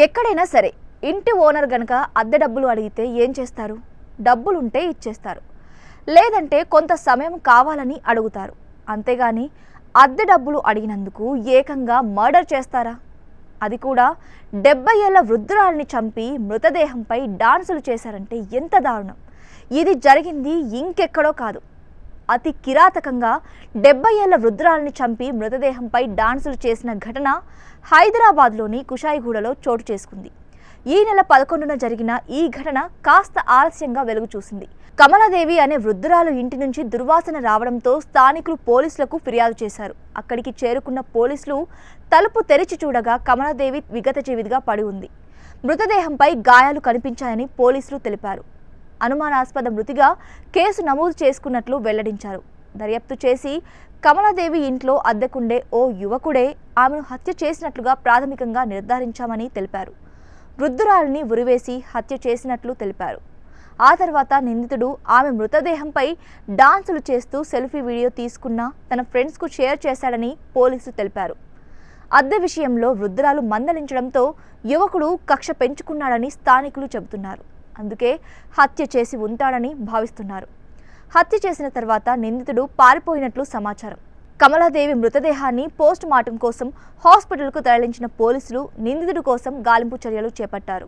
ఎక్కడైనా సరే ఇంటి ఓనర్ గనక అద్దె డబ్బులు అడిగితే ఏం చేస్తారు? డబ్బులుంటే ఇచ్చేస్తారు, లేదంటే కొంత సమయం కావాలని అడుగుతారు. అంతేగాని అద్దె డబ్బులు అడిగినందుకు ఏకంగా మర్డర్ చేస్తారా? అది కూడా 70 ఏళ్ల వృద్ధురాలిని చంపి మృతదేహంపై డాన్సులు చేశారంటే ఎంత దారుణం! ఇది జరిగింది ఇంకెక్కడో కాదు, అతి కిరాతకంగా 70 ఏళ్ల వృద్ధురాలిని చంపి మృతదేహంపై డాన్సులు చేసిన ఘటన హైదరాబాద్లోని కుషాయిగూడలో చోటు చేసుకుంది. ఈ నెల 11న జరిగిన ఈ ఘటన కాస్త ఆలస్యంగా వెలుగు చూసింది. కమలాదేవి అనే వృద్ధురాలు ఇంటి నుంచి దుర్వాసన రావడంతో స్థానికులు పోలీసులకు ఫిర్యాదు చేశారు. అక్కడికి చేరుకున్న పోలీసులు తలుపు తెరిచి చూడగా కమలాదేవి విగతజీవిగా పడి ఉంది. మృతదేహంపై గాయాలు కనిపించాయని పోలీసులు తెలిపారు. అనుమానాస్పద మృతిగా కేసు నమోదు చేసుకున్నట్లు వెల్లడించారు. దర్యాప్తు చేసి కమలాదేవి ఇంట్లో అద్దెకుండే ఓ యువకుడే ఆమెను హత్య చేసినట్లుగా ప్రాథమికంగా నిర్ధారించామని తెలిపారు. వృద్ధురాలిని ఉరివేసి హత్య చేసినట్లు తెలిపారు. ఆ తర్వాత నిందితుడు ఆమె మృతదేహంపై డాన్సులు చేస్తూ సెల్ఫీ వీడియో తీసుకున్న తన ఫ్రెండ్స్కు షేర్ చేశాడని పోలీసులు తెలిపారు. అద్దె విషయంలో వృద్ధురాలు మందలించడంతో యువకుడు కక్ష పెంచుకున్నాడని స్థానికులు చెబుతున్నారు. అందుకే హత్య చేసి ఉంటాడని భావిస్తున్నారు. హత్య చేసిన తర్వాత నిందితుడు పారిపోయినట్లు సమాచారం. కమలాదేవి మృతదేహాన్ని పోస్ట్ మార్టం కోసం హాస్పిటల్కు తరలించిన పోలీసులు నిందితుడి కోసం గాలింపు చర్యలు చేపట్టారు.